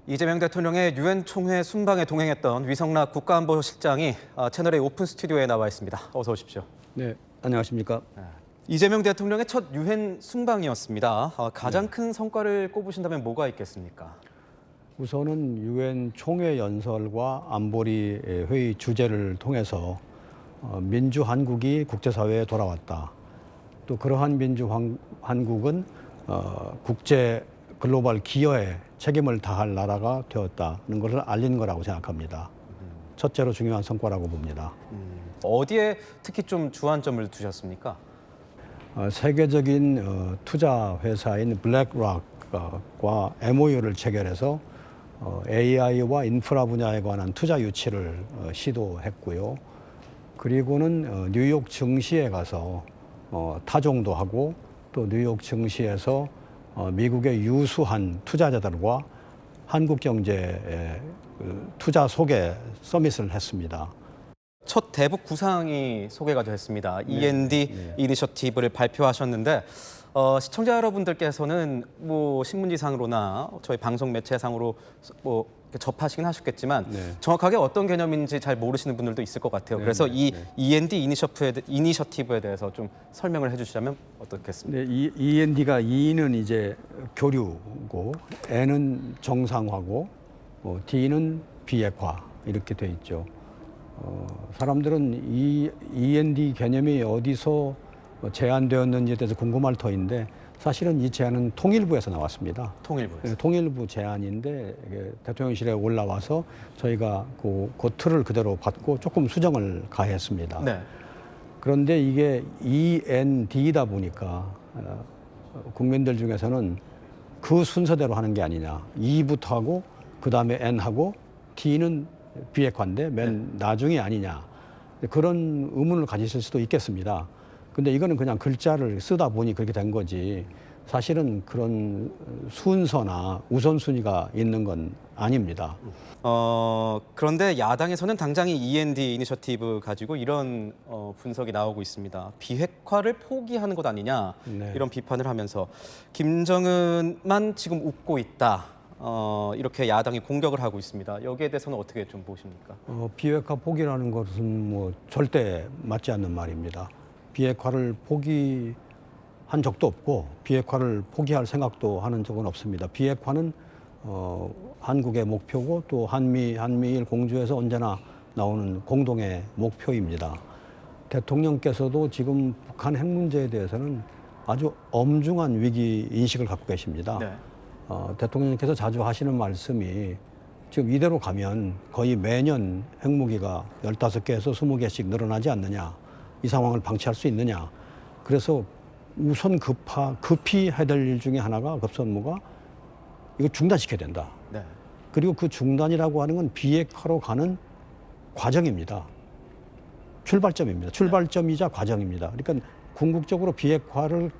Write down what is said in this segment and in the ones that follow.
이재명 대통령의 유엔 총회 순방에 동행했던 위성락 국가안보실장이 채널A 오픈 스튜디오에 나와 있습니다. 어서 오십시오. 네, 안녕하십니까? 이재명 대통령의 첫 유엔 순방이었습니다. 가장 큰 성과를 꼽으신다면 뭐가 있겠습니까? 우선은 유엔 총회 연설과 안보리 회의 주제를 통해서 민주 한국이 국제사회에 돌아왔다. 또 그러한 민주 한국은 국제 글로벌 기여에 책임을 다할 나라가 되었다는 것을 알린 거라고 생각합니다. 첫째로 중요한 성과라고 봅니다. 어디에 특히 좀 주안점을 두셨습니까? 세계적인 투자 회사인 블랙락과 MOU를 체결해서 AI와 인프라 분야에 관한 투자 유치를 시도했고요. 그리고는 뉴욕 증시에 가서 타종도 하고 또 뉴욕 증시에서 미국의 유수한 투자자들과 한국 경제의 투자 소개 서밋을 했습니다. 첫 대북 구상이 소개가 됐습니다. END 이니셔티브를 발표하셨는데 시청자 여러분들께서는 뭐 신문지상으로나 저희 방송 매체상으로 뭐 접하시긴 하셨겠지만 정확하게 어떤 개념인지 잘 모르시는 분들도 있을 것 같아요. 그래서 이 END 이니셔티브에 대해서 좀 설명을 해주시자면 어떻겠습니까? 네, END가 E는 이제 교류고, N은 정상화고, D는 비핵화 이렇게 돼 있죠. 사람들은 이 END 개념이 어디서 제안되었는지에 대해서 궁금할 터인데 사실은 이 제안은 통일부에서 나왔습니다. 통일부에서. 네, 통일부 제안인데 대통령실에 올라와서 저희가 그 틀을 그대로 받고 조금 수정을 가했습니다. 네. 그런데 이게 END다 보니까 국민들 중에서는 그 순서대로 하는 게 아니냐. E부터 하고 그다음에 N하고 D는 비핵화인데 맨 나중이 아니냐. 그런 의문을 가지실 수도 있겠습니다. 근데 이거는 그냥 글자를 쓰다 보니 그렇게 된 거지 사실은 그런 순서나 우선순위가 있는 건 아닙니다. 그런데 야당에서는 당장 이 END 이니셔티브 가지고 이런 분석이 나오고 있습니다. 비핵화를 포기하는 것 아니냐 이런 비판을 하면서 김정은만 지금 웃고 있다. 이렇게 야당이 공격을 하고 있습니다. 여기에 대해서는 어떻게 좀 보십니까? 비핵화 포기라는 것은 뭐 절대 맞지 않는 말입니다. 비핵화를 포기한 적도 없고 비핵화를 포기할 생각도 하는 적은 없습니다. 비핵화는 한국의 목표고 또 한미일 공조에서 언제나 나오는 공동의 목표입니다. 대통령께서도 지금 북한 핵 문제에 대해서는 아주 엄중한 위기 인식을 갖고 계십니다. 네. 대통령께서 자주 하시는 말씀이 지금 이대로 가면 거의 매년 핵무기가 15개에서 20개씩 늘어나지 않느냐. 이 상황을 방치할 수 있느냐. 그래서 우선 급히 해야 될 일 중에 하나가 급선무가 이거 중단시켜야 된다. 네. 그리고 그 중단이라고 하는 건 비핵화로 가는 과정입니다. 출발점입니다. 출발점이자 과정입니다. 그러니까 궁극적으로 비핵화를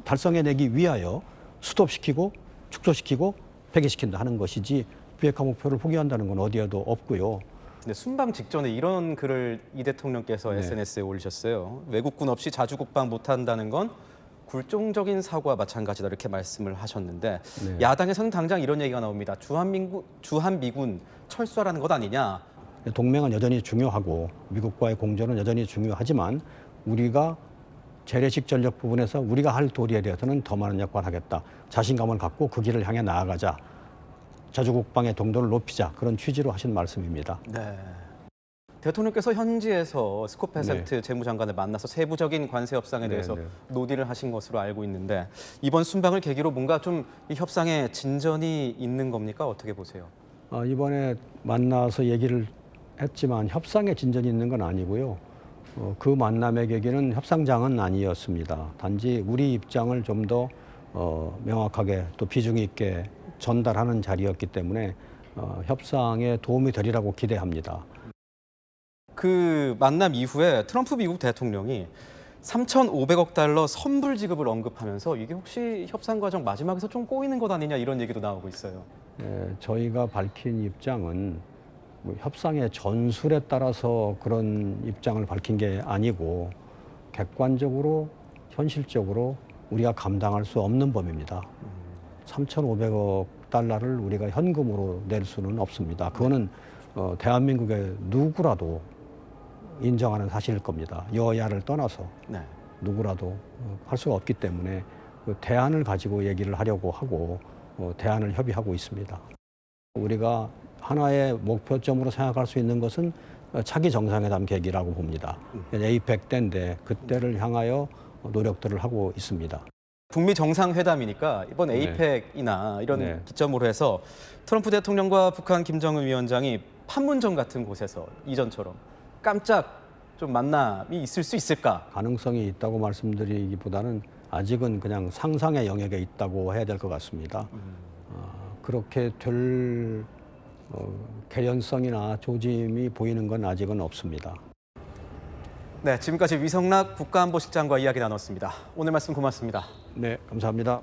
달성해내기 위하여 스톱시키고 축소시키고 폐기시킨다 하는 것이지 비핵화 목표를 포기한다는 건 어디에도 없고요. 네, 순방 직전에 이런 글을 이 대통령께서 SNS에 올리셨어요. 외국군 없이 자주국방 못한다는 건 굴종적인 사고와 마찬가지다 이렇게 말씀을 하셨는데 야당에서는 당장 이런 얘기가 나옵니다. 주한미군 철수하라는 것 아니냐. 동맹은 여전히 중요하고 미국과의 공조는 여전히 중요하지만 우리가 재래식 전력 부분에서 우리가 할 도리에 대해서는 더 많은 역할을 하겠다. 자신감을 갖고 그 길을 향해 나아가자. 자주국방의 동도를 높이자. 그런 취지로 하신 말씀입니다. 네. 대통령께서 현지에서 스콧 베센트 재무장관을 만나서 세부적인 관세 협상에 대해서 논의를 하신 것으로 알고 있는데 이번 순방을 계기로 뭔가 좀 이 협상에 진전이 있는 겁니까? 어떻게 보세요? 이번에 만나서 얘기를 했지만 협상에 진전이 있는 건 아니고요. 그 만남의 계기는 협상장은 아니었습니다. 단지 우리 입장을 좀 더 명확하게 또 비중 있게 전달하는 자리였기 때문에 협상에 도움이 되리라고 기대합니다. 그 만남 이후에 트럼프 미국 대통령이 3,500억 달러 선불 지급을 언급하면서 이게 혹시 협상 과정 마지막에서 좀 꼬이는 것 아니냐 이런 얘기도 나오고 있어요. 저희가 밝힌 입장은 뭐 협상의 전술에 따라서 그런 입장을 밝힌 게 아니고 객관적으로 현실적으로 우리가 감당할 수 없는 범위입니다. 3,500억 $100를 우리가 현금으로 낼 수는 없습니다. 그거는 대한민국의 누구라도 인정하는 사실일 겁니다. 여야를 떠나서 네. 누구라도 할 수가 없기 때문에 그 대안을 가지고 얘기를 하려고 하고 대안을 협의하고 있습니다. 우리가 하나의 목표점으로 생각할 수 있는 것은 차기 정상회담 계기라고 봅니다. APEC 때인데 그때를 향하여 노력들을 하고 있습니다. 북미 정상회담이니까 이번 네. APEC이나 이런 네. 기점으로 해서 트럼프 대통령과 북한 김정은 위원장이 판문점 같은 곳에서 이전처럼 깜짝 좀 만남이 있을 수 있을까? 가능성이 있다고 말씀드리기보다는 아직은 그냥 상상의 영역에 있다고 해야 될 것 같습니다. 그렇게 될 개연성이나 조짐이 보이는 건 아직은 없습니다. 네, 지금까지 위성락 국가안보실장과 이야기 나눴습니다. 오늘 말씀 고맙습니다. 네, 감사합니다.